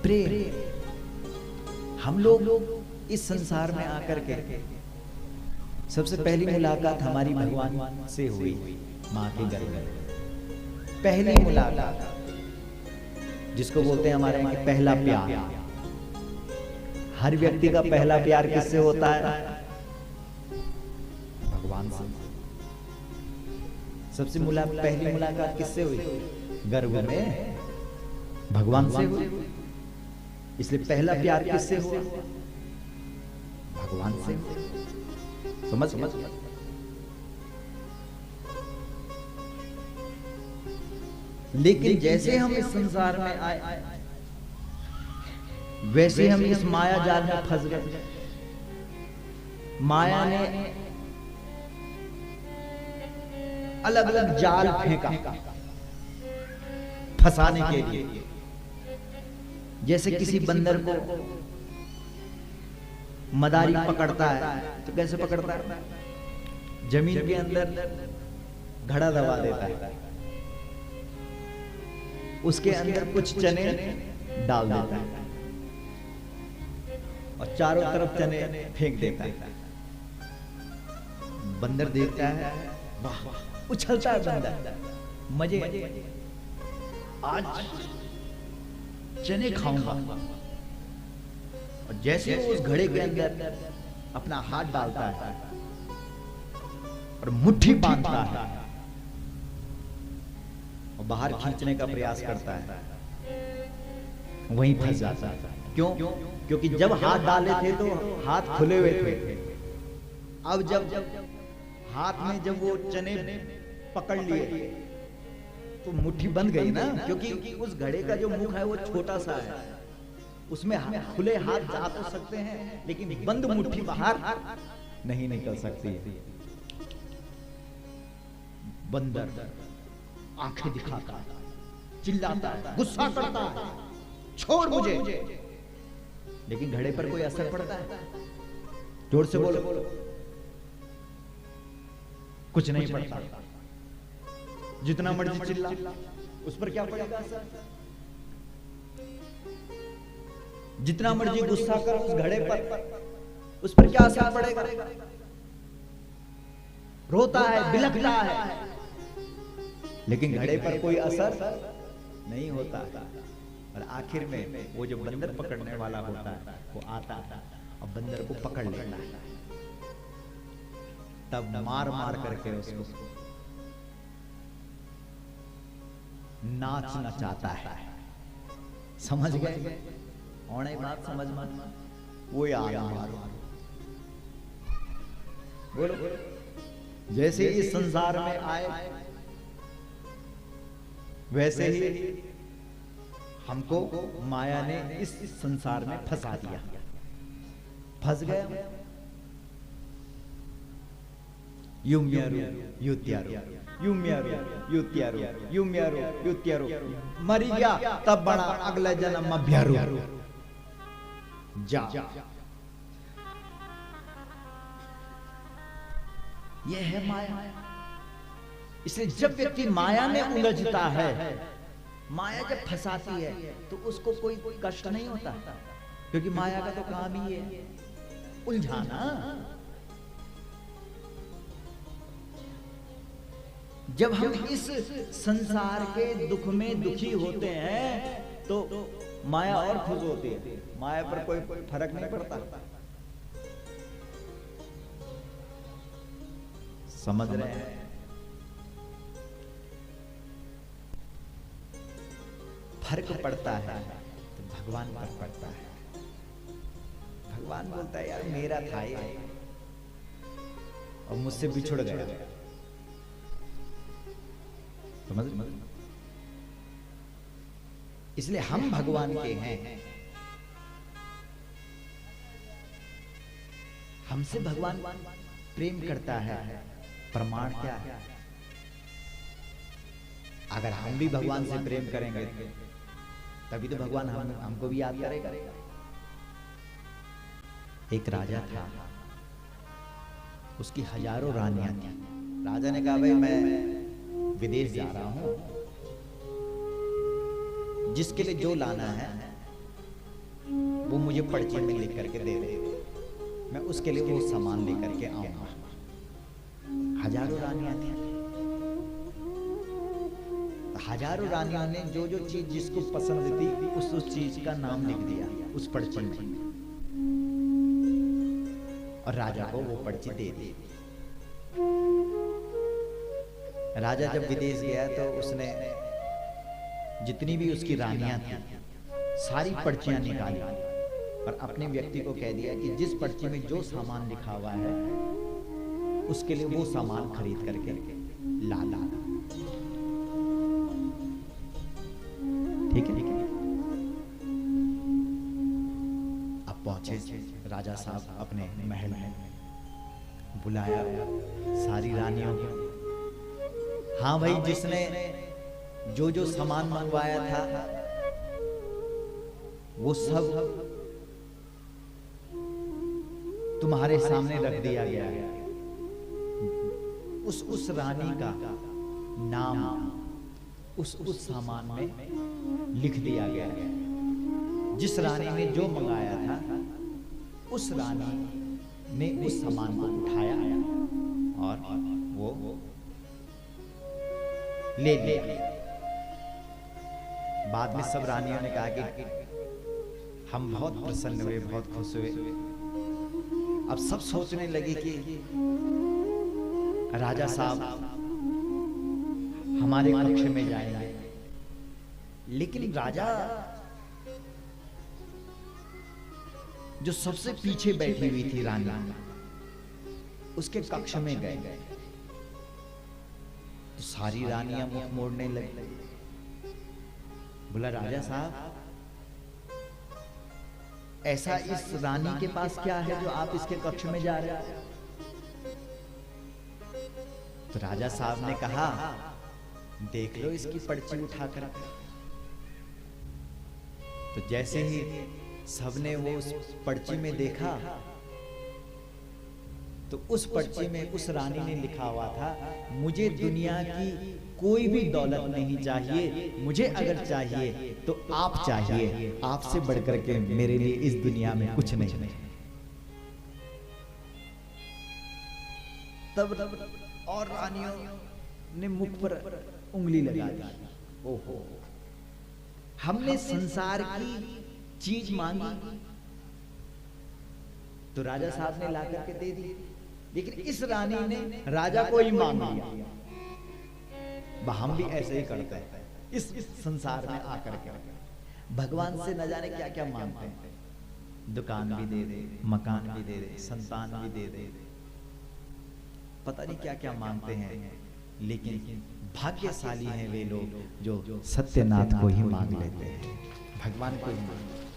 प्रेम। हम लोग इस संसार में आकर के सबसे पहली मुलाकात हमारी भगवान से हुई, माँ के गर्भ में। पहली मुलाकात, जिसको बोलते हैं हमारे यहाँ पहला प्यार। हर व्यक्ति का पहला प्यार किससे होता है? भगवान से। सबसे पहली मुलाकात किससे हुई? गर्भ में भगवान से हुई। इसलिए पहला प्यार किससे हुआ? भगवान से। समझ। लेकिन जैसे हम इस संसार में आए, वैसे हम इस माया जाल में फंस गए। माया ने अलग अलग जाल फेंका फंसाने के लिए। जैसे किसी बंदर को मदारी पकड़ता है तो कैसे पकड़ता है? जमीन के अंदर घड़ा दबा देता है, उसके अंदर कुछ चने डाल देता है और चारों तरफ चने फेंक देता है। बंदर देखता है, वाह, उछलता है बंदर, मजे, आज चने खाऊंगा। और जैसे वो उस घड़े के अंदर अपना हाथ डालता है और मुट्ठी बांधता है और बाहर खींचने का प्रयास करता है, वहीं फंस जाता है। क्यों? क्योंकि जब हाथ डाले थे तो हाथ खुले हुए थे। अब जब हाथ में जब वो चने पकड़ लिए तो मुट्ठी बंद गई ना, क्योंकि उस घड़े का जो मुख है वो छोटा सा है, उसमें खुले हाथ जा तो सकते हैं लेकिन बंद मुट्ठी बाहर नहीं निकल सकती। बंदर आंखें दिखाता है, चिल्लाता है, गुस्सा करता है, छोड़ मुझे। लेकिन घड़े पर कोई असर पड़ता है? जोर से बोलो। कुछ नहीं पड़ता। जितना मर्जी चिल्ला, उस पर क्या पड़ेगा असर? जितना मर्जी गुस्सा करो उस घड़े पर, उस पर क्या असर पड़ेगा? रोता है, बिलखता है, लेकिन घड़े पर कोई असर नहीं होता। और आखिर में वो जो बंदर पकड़ने वाला होता है वो आता है और बंदर को पकड़ लेता है। तब मार मार करके उसको नाचना चाहता है। समझ गए? और एक बात समझ मत, वो यार बोलो, जैसे इस संसार में आए वैसे ही हमको माया ने इस संसार में फंसा दिया। फंस गए। युम्यारू युत्यारू, युम्यारू युत्यारू, युम्यारू युत्यारू, मरी गया तब बड़ा अगला जन्म में ब्यारू। जा, यह है माया। इसलिए जब व्यक्ति माया में उलझता है, माया जब फंसाती है तो उसको कोई कष्ट नहीं होता, क्योंकि माया का तो काम ही है उलझाना। जब हम इस संसार के दुख में दुखी होते हैं तो माया और खुश होती है। माया पर कोई फर्क नहीं पड़ता। समझ रहे हैं? फर्क पड़ता है तो भगवान पर पड़ता है। भगवान बोलता है यार मेरा था ये और मुझसे बिछुड़ गया। समझ? इसलिए हम भगवान के हैं। हमसे भगवान प्रेम करता है। प्रमाण क्या है? अगर हम भी भगवान से प्रेम करेंगे तभी तो भगवान हमको भी याद करेगा। एक राजा था, उसकी हजारों रानियां थी। राजा ने कहा भाई मैं विदेश जा रहा हूं, जिसके लिए जो लाना है वो मुझे पर्ची में लिख करके दे दे, मैं उसके लिए वो सामान लेकर के आऊंगा। हजारों रानियां थी, हजारों रानियों ने जो जो चीज जिसको पसंद थी उस चीज का नाम लिख दिया उस पर्ची में, और राजा को वो पर्ची दे दी। राजा जब विदेश गया तो उसने जितनी भी उसकी रानियां थी सारी पर्चियां निकाली और अपने व्यक्ति को कह दिया कि जिस पर्ची में जो सामान लिखा हुआ है उसके लिए वो सामान खरीद करके ला। ठीक है। अब पहुंचे राजा साहब अपने महल में, बुलाया सारी रानियों को। हाँ भाई, जिसने जो जो सामान मंगवाया था वो सब तुम्हारे सामने रख दिया गया है। उस रानी का नाम उस सामान में लिख दिया गया है। जिस रानी ने जो मंगाया था उस रानी ने उस सामान को उठाया और वो ले लिया। बाद में सब रानियों ने कहा कि हम बहुत प्रसन्न हुए, बहुत खुश हुए। अब सब सोचने लगे कि राजा साहब हमारे कक्ष में जाएंगे, लेकिन राजा जो सबसे पीछे बैठी हुई थी रानी, उसके कक्ष में गए तो सारी रानियां मुख मोड़ने लगी। बोला, राजा साहब ऐसा इस रानी के पास क्या है जो आप इसके कक्ष में जा रहे हैं? तो राजा साहब ने कहा, देख लो इसकी पर्ची उठाकर। तो जैसे ही सबने वो उस पर्ची में देखा तो उस पर्ची में उस रानी ने लिखा हुआ था, मुझे दुनिया की कोई भी दौलत नहीं चाहिए, मुझे अगर चाहिए तो आप चाहिए, आपसे बढ़कर के मेरे लिए इस दुनिया में कुछ नहीं। तब और रानियों ने मुख पर उंगली लगा दी। ओहो, हमने संसार की चीज मांगी तो राजा साहब ने ला करके दे दी, लेकिन इस रानी ने राजा को ही मांग लिया। हम भी ऐसे ही करते हैं इस संसार में आकर के। भगवान से न जाने क्या क्या मांगते हैं, दुकान भी दे दे, मकान भी दे दे, संतान भी दे दे, पता नहीं क्या क्या मांगते हैं। लेकिन भाग्यशाली हैं वे लोग जो सत्यनाथ को ही मांग लेते हैं, भगवान को ही मांगते हैं।